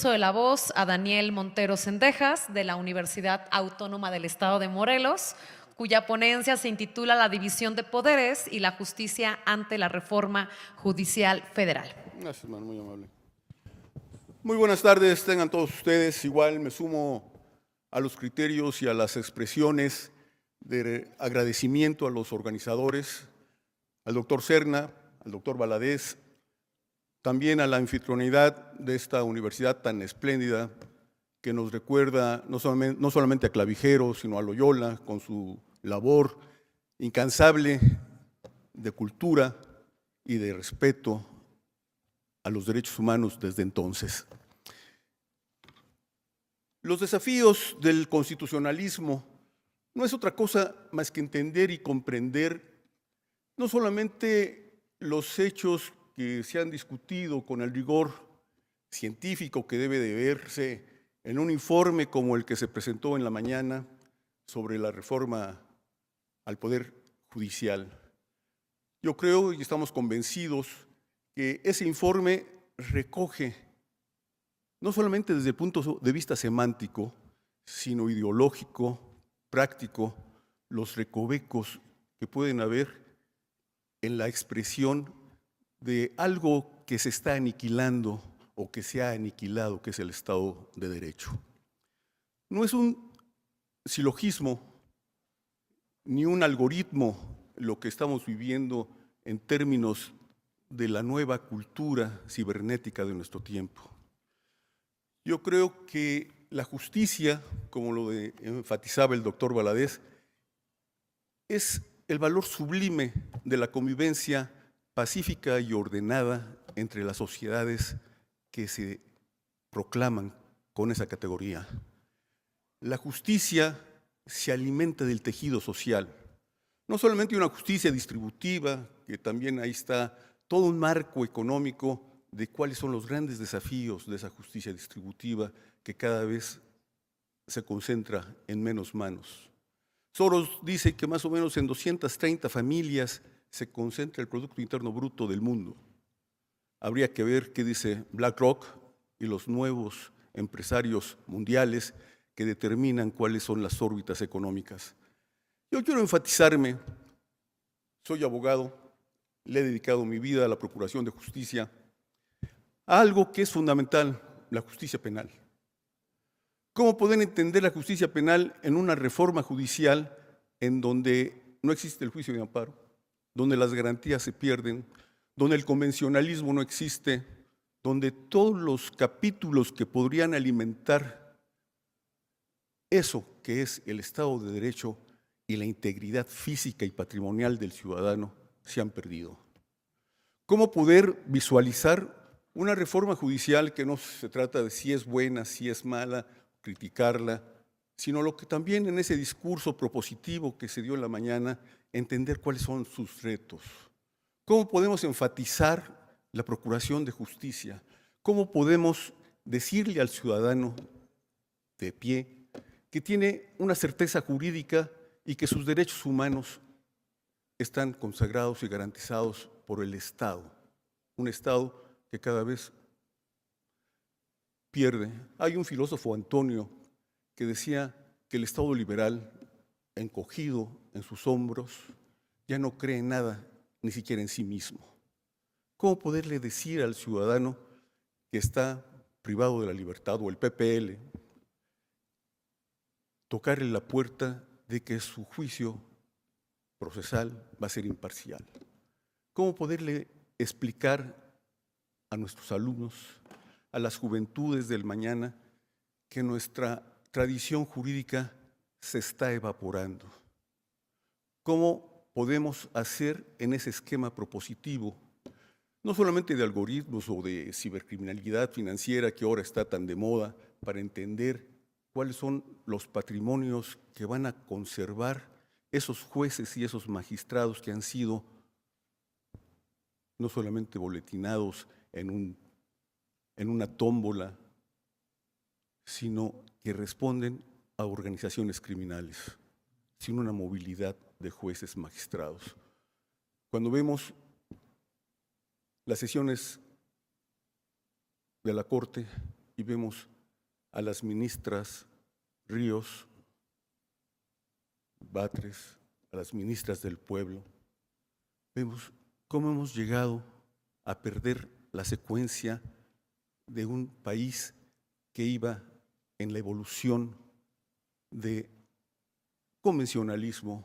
De la voz a Daniel Montero Cendejas, de la Universidad Autónoma del Estado de Morelos, cuya ponencia se intitula La división de poderes y la justicia ante la reforma judicial federal. Gracias, hermano, muy amable. Muy buenas tardes, tengan todos ustedes. Igual me sumo a los criterios y a las expresiones de agradecimiento a los organizadores, al doctor Serna, al doctor Valadez, también a la anfitrionidad de esta universidad tan espléndida que nos recuerda no solamente a Clavijero, sino a Loyola, con su labor incansable de cultura y de respeto a los derechos humanos desde entonces. Los desafíos del constitucionalismo no es otra cosa más que entender y comprender no solamente los hechos que se han discutido con el rigor científico que debe de verse en un informe como el que se presentó en la mañana sobre la reforma al Poder Judicial. Yo creo y estamos convencidos que ese informe recoge, no solamente desde el punto de vista semántico, sino ideológico, práctico, los recovecos que pueden haber en la expresión de algo que se está aniquilando o que se ha aniquilado, que es el Estado de Derecho. No es un silogismo ni un algoritmo lo que estamos viviendo en términos de la nueva cultura cibernética de nuestro tiempo. Yo creo que la justicia, como lo enfatizaba el doctor Valadez, es el valor sublime de la convivencia pacífica y ordenada entre las sociedades que se proclaman con esa categoría. La justicia se alimenta del tejido social, no solamente una justicia distributiva, que también ahí está todo un marco económico de cuáles son los grandes desafíos de esa justicia distributiva que cada vez se concentra en menos manos. Soros dice que más o menos en 230 familias se concentra el Producto Interno Bruto del mundo. Habría que ver qué dice BlackRock y los nuevos empresarios mundiales que determinan cuáles son las órbitas económicas. Yo quiero enfatizarme, soy abogado, le he dedicado mi vida a la procuración de justicia, a algo que es fundamental, la justicia penal. ¿Cómo poder entender la justicia penal en una reforma judicial en donde no existe el juicio de amparo, donde las garantías se pierden, donde el convencionalismo no existe, donde todos los capítulos que podrían alimentar eso que es el Estado de Derecho y la integridad física y patrimonial del ciudadano se han perdido? ¿Cómo poder visualizar una reforma judicial que no se trata de si es buena, si es mala, criticarla, sino lo que también en ese discurso propositivo que se dio en la mañana, entender cuáles son sus retos? ¿Cómo podemos enfatizar la procuración de justicia? ¿Cómo podemos decirle al ciudadano de pie que tiene una certeza jurídica y que sus derechos humanos están consagrados y garantizados por el Estado? Un Estado que cada vez pierde. Hay un filósofo, Antonio, que decía que el Estado liberal, encogido en sus hombros, ya no cree en nada, ni siquiera en sí mismo. ¿Cómo poderle decir al ciudadano que está privado de la libertad, o el PPL, tocarle la puerta de que su juicio procesal va a ser imparcial? ¿Cómo poderle explicar a nuestros alumnos, a las juventudes del mañana, que nuestra tradición jurídica se está evaporando? ¿Cómo podemos hacer en ese esquema propositivo, no solamente de algoritmos o de cibercriminalidad financiera que ahora está tan de moda, para entender cuáles son los patrimonios que van a conservar esos jueces y esos magistrados que han sido no solamente boletinados en una tómbola, sino que responden a organizaciones criminales, sin una movilidad de jueces magistrados? Cuando vemos las sesiones de la Corte y vemos a las ministras Ríos, Batres, a las ministras del pueblo, vemos cómo hemos llegado a perder la secuencia de un país que iba en la evolución de convencionalismo,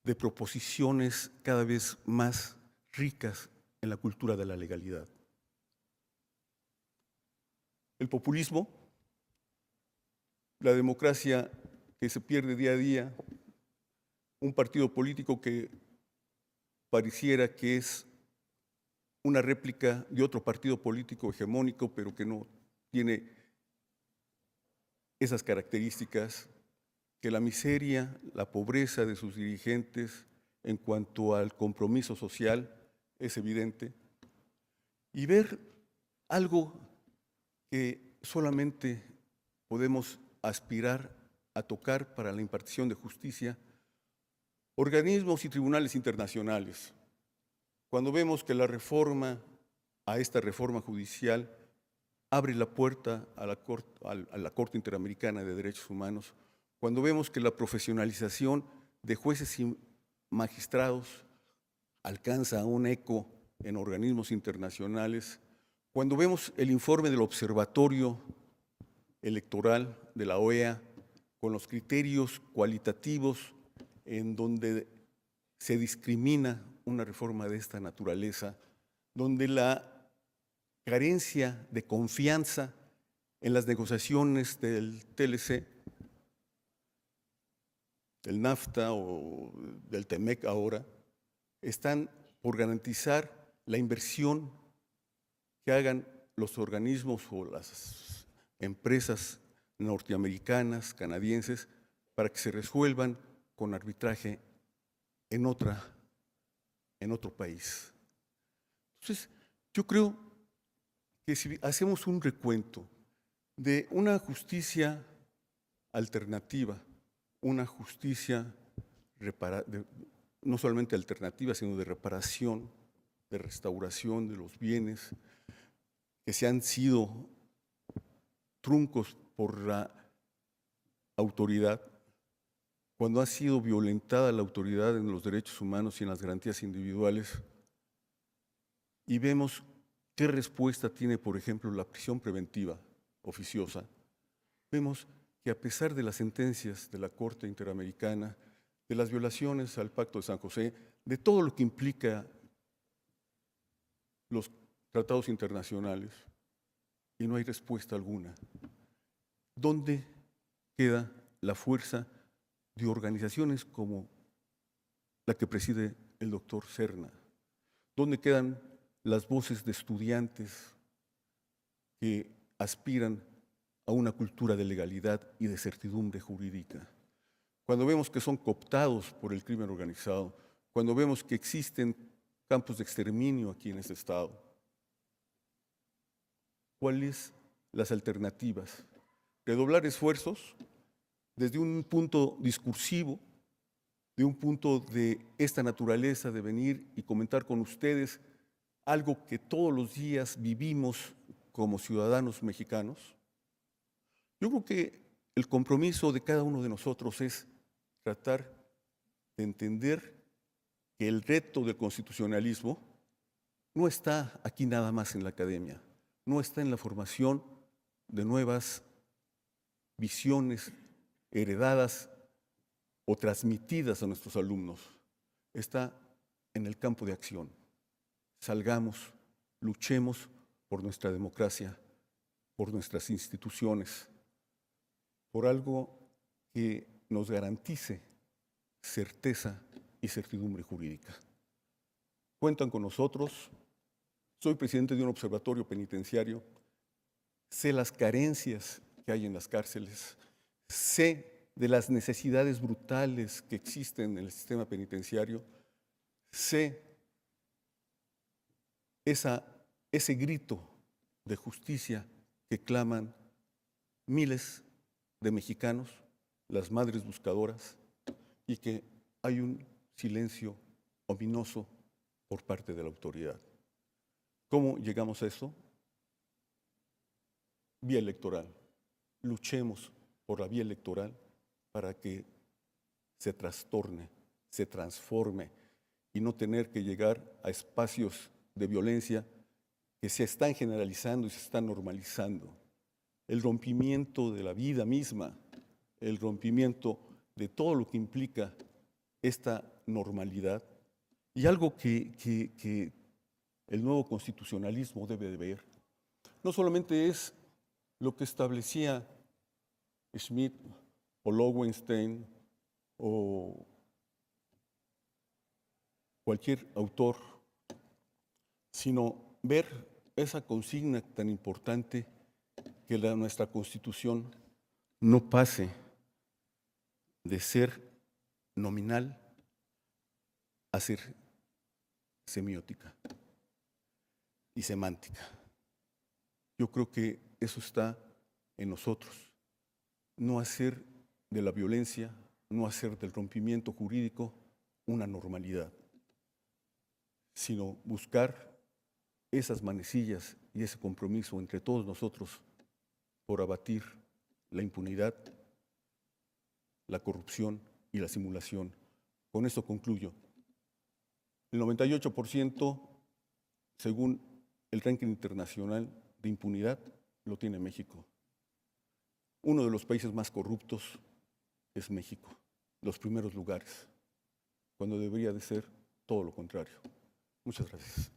de proposiciones cada vez más ricas en la cultura de la legalidad. El populismo, la democracia que se pierde día a día, un partido político que pareciera que es una réplica de otro partido político hegemónico, pero que no tiene esas características, que la miseria, la pobreza de sus dirigentes en cuanto al compromiso social es evidente, y ver algo que solamente podemos aspirar a tocar para la impartición de justicia, organismos y tribunales internacionales. Cuando vemos que la reforma a esta reforma judicial abre la puerta a la Corte Interamericana de Derechos Humanos, cuando vemos que la profesionalización de jueces y magistrados alcanza un eco en organismos internacionales, cuando vemos el informe del Observatorio Electoral de la OEA con los criterios cualitativos en donde se discrimina una reforma de esta naturaleza, donde la carencia de confianza en las negociaciones del TLC, del NAFTA o del TEMEC ahora, están por garantizar la inversión que hagan los organismos o las empresas norteamericanas, canadienses, para que se resuelvan con arbitraje en otro país. Entonces, yo creo que si hacemos un recuento de una justicia alternativa, una justicia no solamente alternativa, sino de reparación, de restauración de los bienes que se han sido truncos por la autoridad, cuando ha sido violentada la autoridad en los derechos humanos y en las garantías individuales, y vemos qué respuesta tiene, por ejemplo, la prisión preventiva oficiosa, vemos que a pesar de las sentencias de la Corte Interamericana, de las violaciones al Pacto de San José, de todo lo que implica los tratados internacionales, y no hay respuesta alguna. ¿Dónde queda la fuerza de organizaciones como la que preside el doctor Serna? ¿Dónde quedan las voces de estudiantes que aspiran a una cultura de legalidad y de certidumbre jurídica? Cuando vemos que son cooptados por el crimen organizado, cuando vemos que existen campos de exterminio aquí en este estado, ¿cuáles las alternativas? Redoblar esfuerzos desde un punto discursivo, de un punto de esta naturaleza de venir y comentar con ustedes algo que todos los días vivimos como ciudadanos mexicanos. Yo creo que el compromiso de cada uno de nosotros es tratar de entender que el reto del constitucionalismo no está aquí nada más en la academia, no está en la formación de nuevas visiones heredadas o transmitidas a nuestros alumnos, está en el campo de acción. Salgamos, luchemos por nuestra democracia, por nuestras instituciones, por algo que nos garantice certeza y certidumbre jurídica. Cuentan con nosotros. Soy presidente de un observatorio penitenciario. Sé las carencias que hay en las cárceles. Sé de las necesidades brutales que existen en el sistema penitenciario. Sé ese grito de justicia que claman miles de mexicanos, las madres buscadoras, y que hay un silencio ominoso por parte de la autoridad. ¿Cómo llegamos a eso? vía electoral. Luchemos por la vía electoral para que se trastorne, se transforme y no tener que llegar a espacios de violencia que se están generalizando y se están normalizando. El rompimiento de la vida misma, el rompimiento de todo lo que implica esta normalidad y algo que el nuevo constitucionalismo debe de ver. No solamente es lo que establecía Schmitt o Lowenstein o cualquier autor, sino ver esa consigna tan importante que nuestra Constitución no pase de ser nominal a ser semiótica y semántica. Yo creo que eso está en nosotros, no hacer de la violencia, no hacer del rompimiento jurídico una normalidad, sino buscar esas manecillas y ese compromiso entre todos nosotros por abatir la impunidad, la corrupción y la simulación. Con esto concluyo. El 98%, según el ranking internacional de impunidad, lo tiene México. Uno de los países más corruptos es México, los primeros lugares, cuando debería de ser todo lo contrario. Muchas gracias.